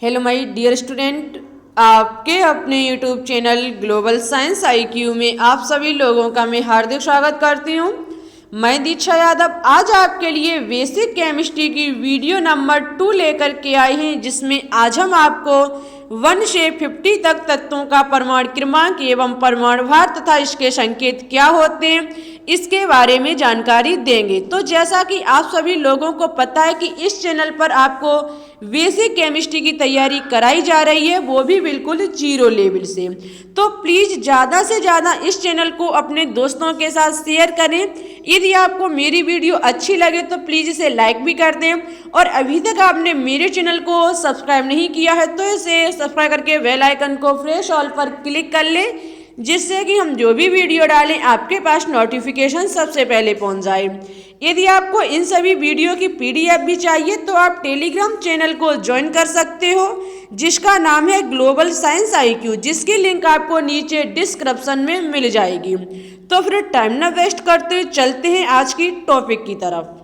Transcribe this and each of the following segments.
Hello my dear student, आपके अपने YouTube channel global science IQ में आप सभी लोगों का मैं हार्दिक स्वागत करती हूँ। मैं दीक्षा यादव आज आपके लिए बेसिक केमिस्ट्री की वीडियो नंबर 2 लेकर के आई हैं, जिसमें आज हम आपको 1 से 50 तक तत्वों का परमाणु क्रमांक एवं परमाणु भार तथा इसके संकेत क्या होते हैं इसके बारे में जानकारी देंगे। तो जैसा कि आप सभी लोगों को पता है कि इस चैनल पर आपको बेसिक केमिस्ट्री की तैयारी कराई जा रही है, वो भी बिल्कुल जीरो लेवल से। तो प्लीज़ ज़्यादा से ज़्यादा इस चैनल को अपने दोस्तों के साथ शेयर करें। यदि आपको मेरी वीडियो अच्छी लगे तो प्लीज़ इसे लाइक भी कर दें, और अभी तक आपने मेरे चैनल को सब्सक्राइब नहीं किया है तो इसे सब्सक्राइब करके बेल आइकन को प्रेस ऑल पर क्लिक कर लें, जिससे कि हम जो भी वीडियो डालें आपके पास नोटिफिकेशन सबसे पहले पहुंच जाए। यदि आपको इन सभी वीडियो की पीडीएफ भी चाहिए तो आप टेलीग्राम चैनल को ज्वाइन कर सकते हो, जिसका नाम है ग्लोबल साइंस आईक्यू, जिसकी लिंक आपको नीचे डिस्क्रिप्शन में मिल जाएगी। तो फिर टाइम ना वेस्ट करते हुए चलते हैं आज की टॉपिक की तरफ।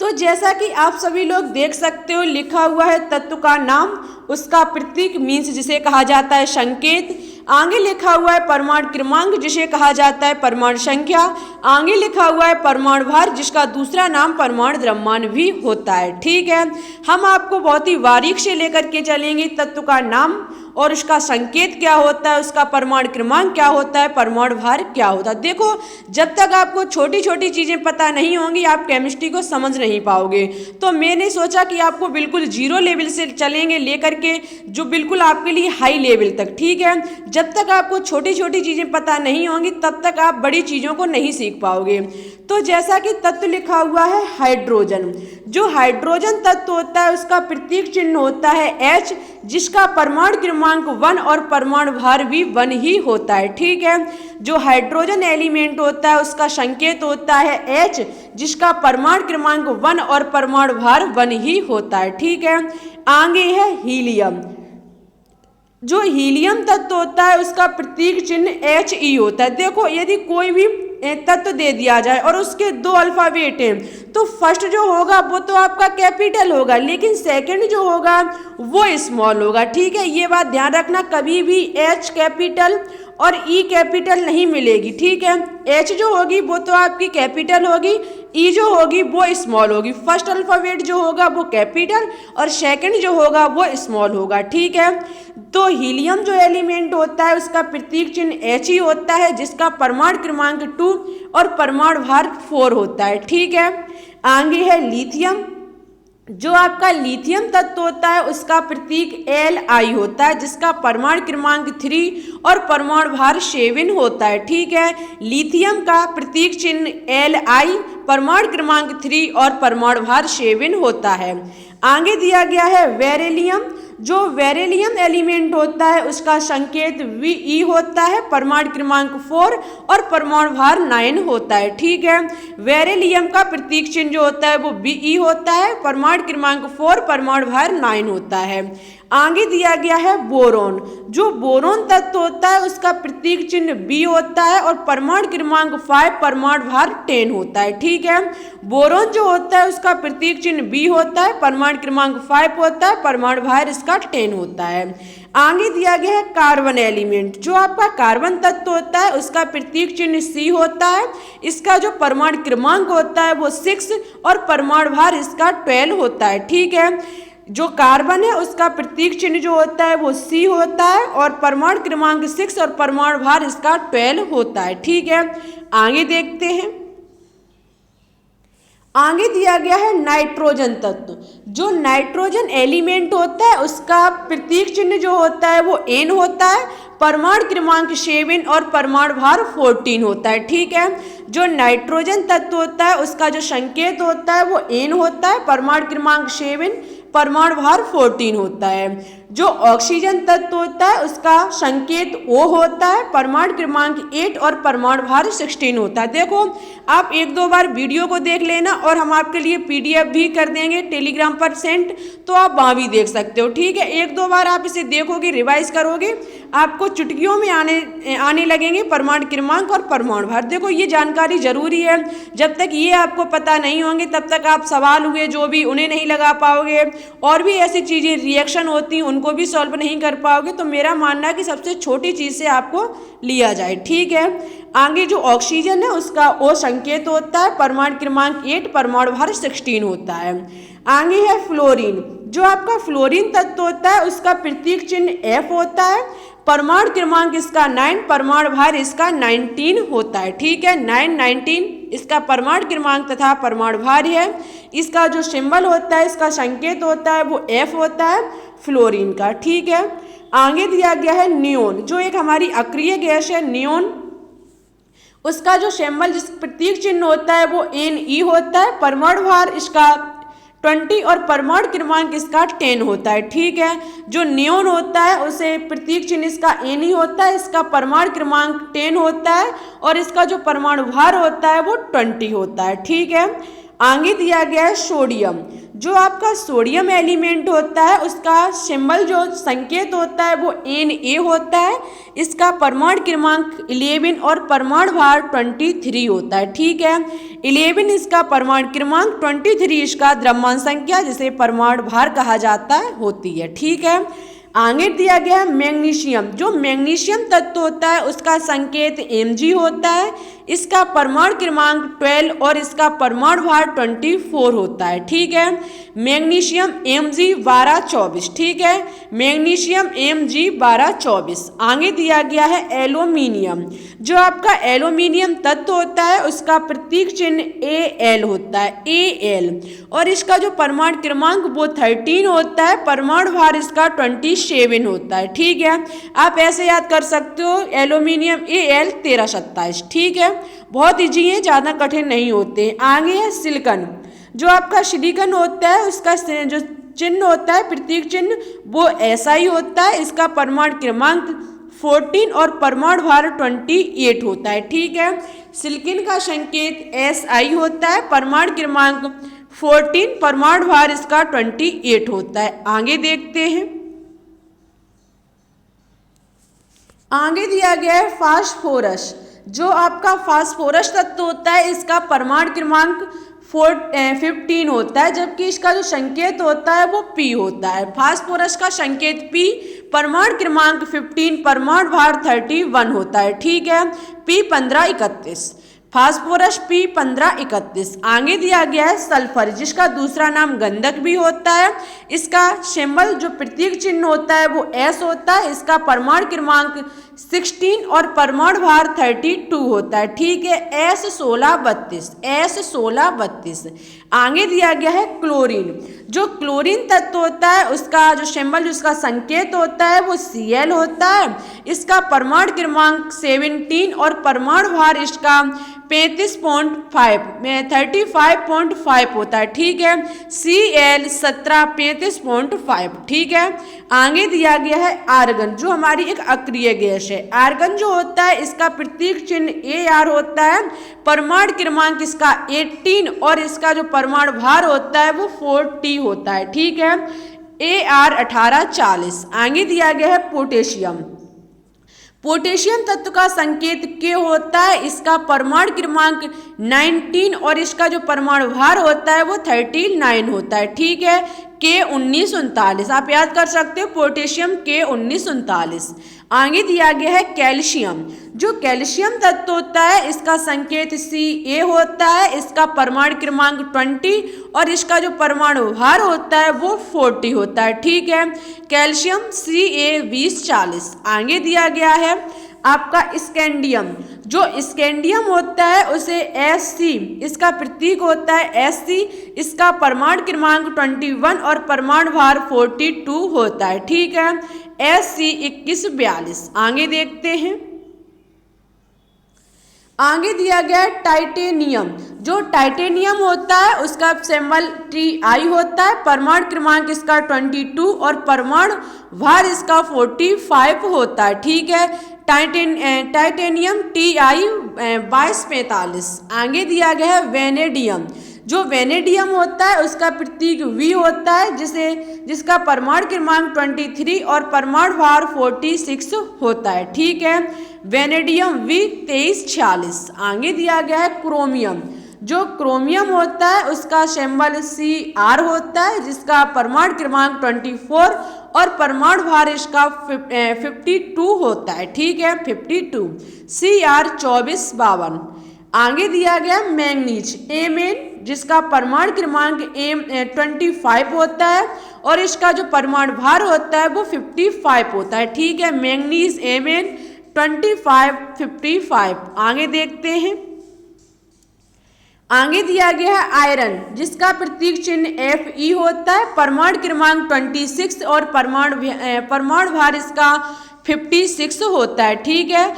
तो जैसा कि आप सभी लोग देख सकते हो, लिखा हुआ है तत्व का नाम, उसका प्रतीक मीन्स जिसे कहा जाता है संकेत, आगे लिखा हुआ है परमाणु क्रमांक जिसे कहा जाता है परमाणु संख्या, आगे लिखा हुआ है परमाणु भार जिसका दूसरा नाम परमाणु द्रव्यमान भी होता है। ठीक है, हम आपको बहुत ही बारीक से लेकर के चलेंगे तत्व का नाम और उसका संकेत क्या होता है, उसका परमाणु क्रमांक क्या होता है, परमाणु भार क्या होता है। देखो, जब तक आपको छोटी छोटी चीज़ें पता नहीं होंगी आप केमिस्ट्री को समझ नहीं पाओगे। तो मैंने सोचा कि आपको बिल्कुल जीरो लेवल से चलेंगे लेकर के जो बिल्कुल आपके लिए हाई लेवल तक। ठीक है, जब तक आपको छोटी छोटी चीज़ें पता नहीं होंगी तब तक आप बड़ी चीज़ों को नहीं सीख पाओगे। तो जैसा कि तत्व लिखा हुआ है हाइड्रोजन, जो हाइड्रोजन तत्व होता है उसका प्रतीक चिन्ह होता है H, जिसका परमाणु क्रमांक 1 और परमाणु भार भी 1 ही होता है। ठीक है, जो हाइड्रोजन एलिमेंट होता है उसका संकेत होता है H, जिसका परमाणु क्रमांक 1 और परमाणु भार 1 ही होता है। ठीक है, आगे है हीलियम, जो हीलियम तत्व होता है उसका प्रतीक चिन्ह He होता है। देखो, यदि कोई भी तत्व दे दिया जाए और उसके 2 अल्फाबेट हैं तो फर्स्ट जो होगा वो तो आपका कैपिटल होगा, लेकिन सेकंड जो होगा वो स्मॉल होगा। ठीक है, ये बात ध्यान रखना, कभी भी H कैपिटल और E कैपिटल नहीं मिलेगी। ठीक है, H जो होगी वो तो आपकी कैपिटल होगी, E जो होगी वो स्मॉल होगी। फर्स्ट अल्फाबेट जो होगा वो कैपिटल और सेकंड जो होगा वो स्मॉल होगा। ठीक है, तो हीलियम जो एलिमेंट होता है उसका प्रतीक चिन्ह He होता है, जिसका परमाणु क्रमांक 2 और परमाणु भार 4 होता है। ठीक है, आगे है लिथियम, जो आपका लिथियम तत्व होता है उसका प्रतीक Li होता है, जिसका परमाणु क्रमांक 3 और परमाणु भार 7 होता है। ठीक है, लिथियम का प्रतीक चिन्ह Li, परमाणु क्रमांक 3 और परमाणु भार 7 होता है। आगे दिया गया है बेरिलियम, जो बेरिलियम एलिमेंट होता है उसका संकेत Ve होता है, परमाणु क्रमांक 4 और परमाणु भार 9 होता है। ठीक है, बेरिलियम का प्रतीक चिन्ह जो होता है वो Be होता है, परमाणु क्रमांक 4 परमाणु भार 9 होता है। आगे दिया गया है बोरोन, जो बोरोन तत्व होता है उसका प्रतीक चिन्ह B होता है और परमाणु क्रमांक 5 परमाणु भार 10 होता है। ठीक है, बोरोन जो होता है उसका प्रतीक चिन्ह B होता है, परमाणु क्रमांक 5 होता है, परमाणु भार इसका 10 होता है। आगे दिया गया है कार्बन एलिमेंट, जो आपका कार्बन तत्व होता है उसका प्रतीक चिन्ह C होता है, इसका जो परमाणु क्रमांक होता है वो 6 और परमाणु भार इसका 12 होता है। ठीक है, जो कार्बन है उसका प्रतीक चिन्ह जो होता है वो C होता है और परमाणु क्रमांक 6 और परमाणु भार इसका 12 होता है। ठीक है, आगे देखते हैं। आगे दिया गया है नाइट्रोजन तत्व, जो नाइट्रोजन एलिमेंट होता है उसका प्रतीक चिन्ह जो होता है वो N होता है, परमाणु क्रमांक 7 और परमाणु भार 14 होता है। ठीक है, जो नाइट्रोजन तत्व होता है उसका जो संकेत होता है वो N होता है, परमाणु क्रमांक 7, परमाणु भार 14 होता है। जो ऑक्सीजन तत्व होता है उसका संकेत O होता है, परमाणु क्रमांक 8 और परमाणु भार 16 होता है। देखो आप एक दो बार वीडियो को देख लेना और हम आपके लिए PDF भी कर देंगे टेलीग्राम पर सेंड, तो आप वहाँ भी देख सकते हो। ठीक है, एक दो बार आप इसे देखोगे, रिवाइज करोगे, आपको चुटकियों में आने लगेंगे परमाणु क्रमांक और परमाणु भार। देखो ये जानकारी जरूरी है, जब तक ये आपको पता नहीं होंगे तब तक आप सवाल हुए जो भी उन्हें नहीं लगा पाओगे, और भी ऐसी चीज़ें रिएक्शन होती हैं उनको भी सॉल्व नहीं कर पाओगे। तो मेरा मानना है कि सबसे छोटी चीज़ से आपको लिया जाए। ठीक है, आगे जो ऑक्सीजन है उसका O संकेत होता है, परमाणु क्रमांक 8, परमाणु भार 16 होता है। आगे है फ्लोरीन, जो आपका फ्लोरीन तत्व होता है उसका प्रतीक चिन्ह F होता है, परमाणु क्रमांक इसका 9, परमाणु भार इसका 19 होता है। ठीक है, 9, 19 इसका परमाणु क्रमांक तथा परमाणु भार है। इसका जो सिंबल होता है, इसका संकेत होता है, वो F होता है फ्लोरीन का। ठीक है, आगे दिया गया है नियोन, जो एक हमारी अक्रिय गैस है नियोन, उसका जो सिंबल जिस प्रतीक चिन्ह होता है वो Ne होता है, परमाणु भार इसका 20 और परमाणु क्रमांक इसका 10 होता है। ठीक है, जो नियोन होता है उसे प्रतीक चिन्ह इसका Ne होता है, इसका परमाणु क्रमांक 10 होता है और इसका जो परमाणु भार होता है वो 20 होता है। ठीक है, आगे दिया गया है सोडियम, जो आपका सोडियम एलिमेंट होता है उसका सिंबल जो संकेत होता है वो Na होता है, इसका परमाणु क्रमांक 11 और परमाणु भार 23 होता है। ठीक है, 11 इसका परमाणु क्रमांक, 23 इसका द्रव्यमान संख्या जिसे परमाणु भार कहा जाता है होती है। ठीक है, आगे दिया गया है मैग्नीशियम, जो मैग्नीशियम तत्व होता है उसका संकेत Mg होता है, इसका परमाणु क्रमांक 12 और इसका परमाणु भार 24 होता है। ठीक है, मैग्नीशियम Mg 1224। ठीक है, मैग्नीशियम Mg 1224। आगे दिया गया है एल्यूमिनियम, जो आपका एल्यूमिनियम तत्व होता है उसका प्रतीक चिन्ह Al होता है, Al, और इसका जो परमाणु क्रमांक वो 13 होता है, परमाणु भार इसका 27 होता है। ठीक है, आप ऐसे याद कर सकते हो एल्यूमिनियम Al 1327। ठीक है, बहुत ईजी है, ज़्यादा कठिन नहीं होते। आगे है सिलिकॉन, जो आपका सिलिकॉन होता है उसका जो चिन्ह होता है प्रतीक चिन्ह वो ऐसा ही होता है, इसका परमाणु क्रमांक 14 और परमाणु भार 28 होता है। ठीक है, सिलिकॉन का संकेत Si होता है, परमाणु क्रमांक 14, परमाणु भार इसका 28 होता है। आगे देखते हैं, आगे दिया गया है फास्फोरस, जो आपका फास्फोरस तत्व होता है इसका परमाणु क्रमांक 15 होता है, जबकि इसका जो संकेत होता है वो P होता है। फास्फोरस का संकेत P, परमाणु क्रमांक 15, परमाणु भार 31 होता है। ठीक है, P1531, फास्फोरस P1531। आगे दिया गया है सल्फर, जिसका दूसरा नाम गंधक भी होता है, इसका सिंबल जो प्रतीक चिन्ह होता है वो S होता है, इसका परमाणु क्रमांक 16 और परमाणु भार 32 होता है। ठीक है, S1632, S1632। आगे दिया गया है क्लोरीन, जो क्लोरीन तत्व होता है उसका जो सिंबल जिसका संकेत होता है वो Cl होता है, इसका परमाणु क्रमांक 17 और परमाणु भार इसका 35.5 होता है। ठीक है, Cl 1735। ठीक है, आगे दिया गया है आर्गन, जो हमारी एक अक्रिय गैस है। आर्गन जो होता है इसका प्रतीक चिन्ह Ar होता है, परमाणु क्रमांक इसका 18 और इसका जो परमाणु भार होता है वो 40 होता है। ठीक है, Ar 1840। आगे दिया गया है पोटेशियम, पोटेशियम तत्व का संकेत K होता है, इसका परमाणु क्रमांक 19 और इसका जो परमाणु भार होता है वो 39 होता है। ठीक है, K1939, आप याद कर सकते हो पोटेशियम K1939। आगे दिया गया है कैल्शियम, जो कैल्शियम तत्व होता है इसका संकेत Ca होता है, इसका परमाणु क्रमांक 20 और इसका जो परमाणु भार होता है वो 40 होता है। ठीक है, कैल्शियम Ca2040। आगे दिया गया है आपका स्कैंडियम, जो स्कैंडियम होता है उसे Sc, इसका प्रतीक होता है Sc, इसका परमाणु क्रमांक 21 और परमाणु भार 42 होता है। ठीक है, Sc2142। आगे देखते हैं, आगे दिया गया है टाइटेनियम। जो टाइटेनियम होता है उसका सिंबल Ti होता है, परमाणु क्रमांक इसका 22 और परमाणु भार इसका 45 होता है। ठीक है, टाइटेनियम Ti 2245। आगे दिया गया है वेनेडियम। जो वेनेडियम होता है उसका प्रतीक V होता है, जिसका परमाणु क्रमांक 23 और परमाणु भार 46 होता है। ठीक है, वेनेडियम V 2346। आगे दिया गया है क्रोमियम। जो क्रोमियम होता है उसका सिंबल Cr होता है, जिसका परमाणु क्रमांक 24 और परमाणु भार इसका 52 होता है। ठीक है, 52 Cr 2452। आगे दिया गया मैंगनीज Mn, जिसका परमाणु क्रमांक 25 होता है और इसका जो परमाणु भार होता है वो 55 होता है। ठीक है, मैंगनीज Mn 2555। आगे देखते हैं। आगे दिया गया है आयरन, जिसका प्रतीक चिन्ह Fe होता है, परमाणु क्रमांक 26 और परमाणु भार इसका 56 होता है। ठीक है,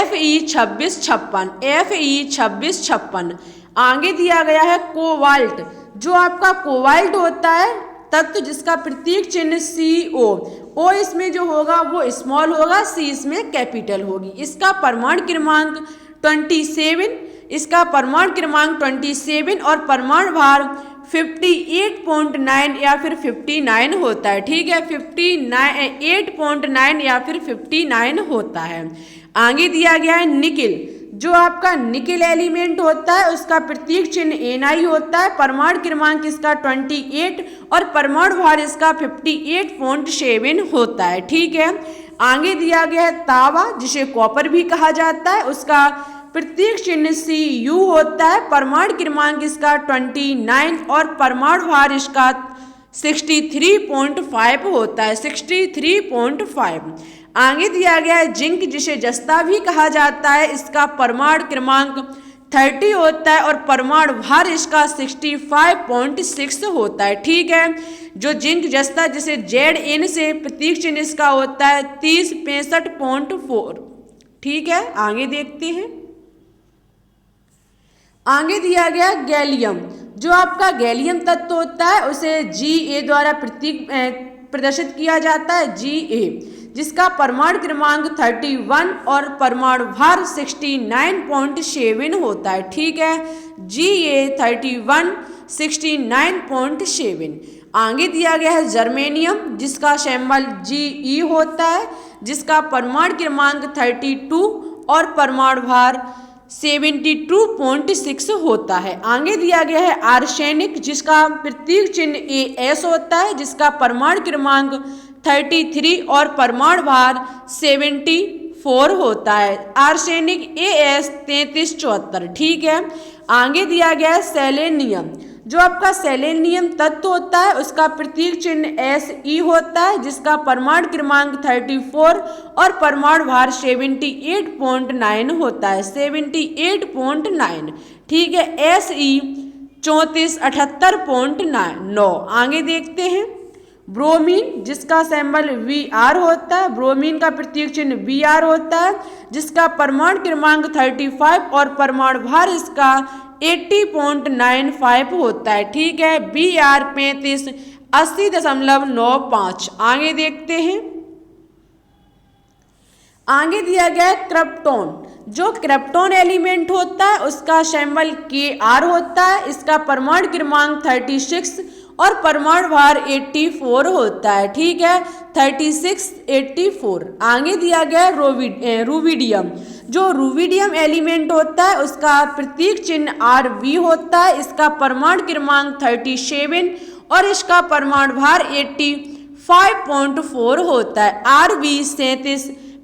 Fe 2656, Fe 2656। आगे दिया गया है कोबाल्ट। जो आपका कोबाल्ट होता है तत्व जिसका प्रतीक चिन्ह CO, O इसमें जो होगा वो स्मॉल होगा, C इसमें कैपिटल होगी। इसका परमाणु क्रमांक 27, इसका परमाणु क्रमांक 27 और परमाणु भार 58.9 या फिर 59 होता है। ठीक है, 58.9 या फिर 59 होता है। आगे दिया गया है निकिल। जो आपका निकिल एलिमेंट होता है उसका प्रतीक चिन्ह Ni होता है, परमाणु क्रमांक इसका 28 और परमाणु भार इसका 58.7 होता है। ठीक है, आगे दिया गया है तांबा, जिसे कॉपर भी कहा जाता है, उसका प्रतीक चिन्ह Cu होता है, परमाणु क्रमांक इसका 29 और परमाणु भार इसका 63.5 होता है, 63.5। आगे दिया गया है जिंक, जिसे जस्ता भी कहा जाता है, इसका परमाणु क्रमांक 30 होता है और परमाणु भार इसका 65.6 होता है। ठीक है, जो जिंक जस्ता जिसे Zn से प्रतीक चिन्ह इसका होता है 3065.4। ठीक है, आगे देखते हैं। आगे दिया गया गैलियम। जो आपका गैलियम तत्व होता है उसे Ga द्वारा प्रतीक प्रदर्शित किया जाता है, Ga, जिसका परमाणु क्रमांक 31 और परमाणु भार 69.7 होता है। ठीक है, Ga 31 69.7। आगे दिया गया है जर्मेनियम, जिसका सिंबल Ge होता है, जिसका परमाणु क्रमांक 32 और परमाणु भार 72.6 होता है। आगे दिया गया है आर्सेनिक, जिसका प्रतीक चिन्ह As होता है, जिसका परमाणु क्रमांक 33 और परमाणु भार 74 होता है। Arsenic As 3374। ठीक है, आगे दिया गया है सेलेनियम। जो आपका सेलेनियम तत्व होता है उसका प्रतीक चिन्ह Se होता है, जिसका परमाणु क्रमांक 34 और परमाणु भार 78.9 होता है, 78.9। ठीक है, Se 3478.9। आगे देखते हैं ब्रोमीन, जिसका सिंबल Br होता है, ब्रोमीन का प्रतीक चिन्ह Br होता है, जिसका परमाणु क्रमांक 35 और परमाणु भार इसका 80.95 होता है। ठीक है, Br 35 80.95। आगे देखते हैं। आगे दिया गया है क्रिप्टॉन। जो क्रिप्टॉन एलिमेंट होता है उसका सिंबल Kr होता है, इसका परमाणु क्रमांक 36 और परमाणु भार 84 होता है। ठीक है, 3684। आगे दिया गया है रूबिडियम। जो रूबिडियम एलिमेंट होता है उसका प्रतीक चिन्ह Rb होता है, इसका परमाणु क्रमांक 37 और इसका परमाणु भार 85.4 होता है, Rb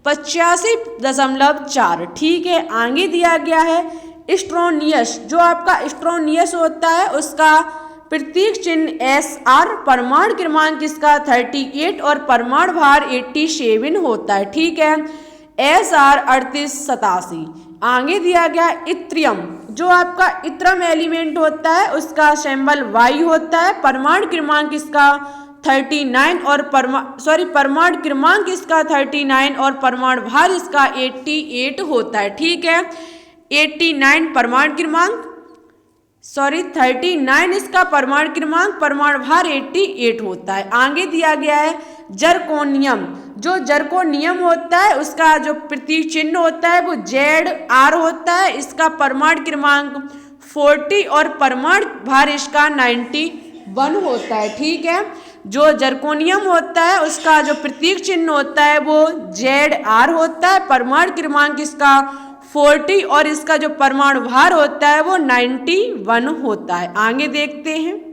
8785.4। ठीक है, आगे दिया गया है स्ट्रोनियस। जो आपका स्ट्रोनियस होता है उसका प्रतीक चिन्ह Sr, परमाणु क्रमांक इसका 38 और परमाणु भार 87 होता है। ठीक है, Sr 3887। आगे दिया गया इत्रियम। जो आपका इत्रम एलिमेंट होता है उसका सिंबल Y होता है, परमाणु क्रमांक इसका 39 और परमाणु क्रमांक इसका 39 और परमाणु भार इसका 88 होता है। ठीक है, 89 परमाणु क्रमांक, 39 इसका परमाणु क्रमांक, परमाणु भार 88 होता है। आगे दिया गया है जर्कोनियम। जो जर्कोनियम होता है उसका जो प्रतीक चिन्ह होता है वो ZR होता है। इसका परमाणु क्रमांक 40 और परमाणु भार इसका 91 होता है। ठीक है, जो जर्कोनियम होता है उसका जो प्रतीक चिन्ह होता है वो ZR होता है, परमाणु क्रमांक इसका 40 और इसका जो परमाणु भार होता है वो 91 होता है। आगे देखते हैं,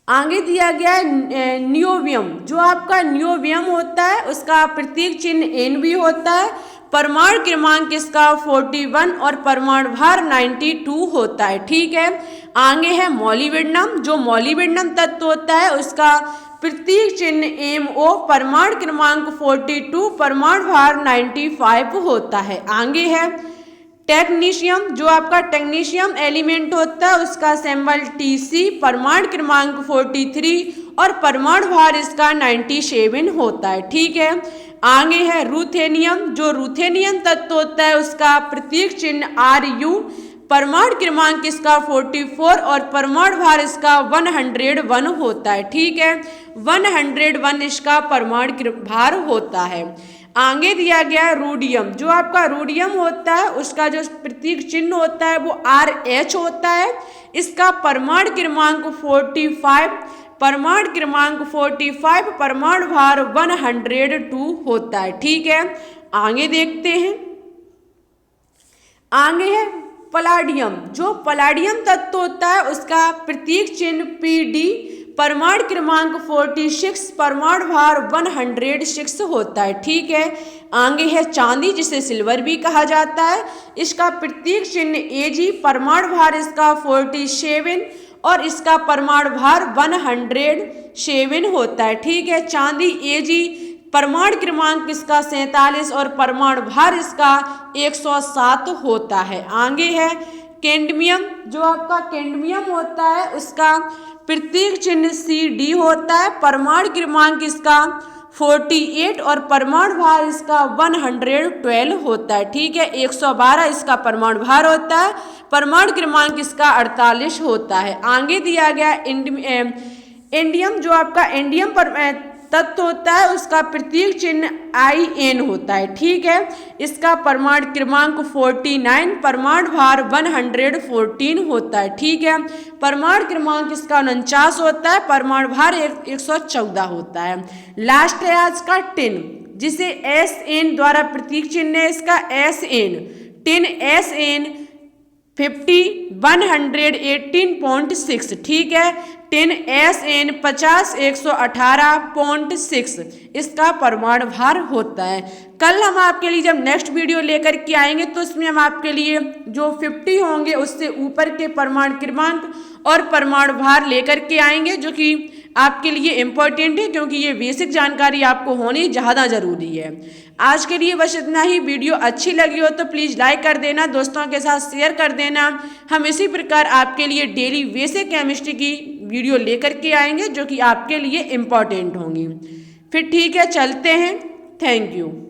आगे दिया गया है नियोबियम। जो आपका नियोबियम होता है उसका प्रतीक चिन्ह NB होता है, परमाणु क्रमांक इसका 41 और परमाणु भार 92 होता है। ठीक है, आगे है मोलिब्डेनम। जो मोलिब्डेनम तत्व होता है उसका प्रतीक चिन्ह MO, परमाणु क्रमांक 42, परमाणु भार 95 होता है। आगे है टेक्नीशियम। जो आपका टेक्नीशियम एलिमेंट होता है उसका सिंबल TC, परमाणु क्रमांक 43 और परमाणु भार इसका 97 होता है। ठीक है, आगे है रूथेनियम। जो रूथेनियम तत्व होता है उसका प्रतीक चिन्ह RU, परमाणु क्रमांक इसका 44 और परमाणु भार इसका 101 होता है। ठीक है, 101 इसका परमाणु भार होता है। आगे दिया गया है रूडियम। जो आपका रूडियम होता है उसका जो प्रतीक चिन्ह होता है वो RH होता है। इसका परमाणु क्रमांक 45, परमाणु क्रमांक 45, परमाणु भार 102 होता है। ठीक है, आगे देखते हैं, आगे है पलाडियम। जो पलाडियम तत्व होता है उसका प्रतीक चिन्ह PD, परमाणु क्रमांक 46, परमाणु भार 106 होता है। ठीक है, आगे है चांदी जिसे सिल्वर भी कहा जाता है। इसका प्रतीक चिन्ह AG, परमाणु भार इसका 47 और इसका परमाणु भार 107 होता है। ठीक है, चांदी AG, परमाणु क्रमांक इसका 47 और परमाणु भार इसका 107 होता है। आगे है कैडमियम। जो आपका कैडमियम होता है उसका प्रतीक चिन्ह CD होता है, परमाणु क्रमांक इसका 48 और परमाणु भार इसका 112 होता है। ठीक है, 112 इसका परमाणु भार होता है, परमाणु क्रमांक इसका 48 होता है। आगे दिया गया इंडियम। जो आपका इंडियम पर तत्व होता है उसका प्रतीक चिन्ह IN होता है। ठीक है, इसका परमाणु क्रमांक 49, परमाणु भार 114 होता है। ठीक है, परमाणु क्रमांक इसका 49 होता है, परमाणु भार 114 होता है। लास्ट है आज का टिन, जिसे SN द्वारा प्रतीक चिन्ह है इसका SN। Tin SN 118.6। ठीक है, टिन SN 50 118.6 इसका परमाणु भार होता है। कल हम आपके लिए जब नेक्स्ट वीडियो लेकर के आएंगे तो इसमें हम आपके लिए जो 50 होंगे उससे ऊपर के परमाणु क्रमांक और परमाणु भार लेकर के आएंगे, जो कि आपके लिए इम्पोर्टेंट है क्योंकि ये बेसिक जानकारी आपको होनी ज़्यादा ज़रूरी है। आज के लिए बस इतना ही। वीडियो अच्छी लगी हो तो प्लीज़ लाइक कर देना, दोस्तों के साथ शेयर कर देना। हम इसी प्रकार आपके लिए डेली बेसिक केमिस्ट्री की वीडियो लेकर के आएंगे जो कि आपके लिए इम्पोर्टेंट होंगी। फिर ठीक है, चलते हैं। Thank you.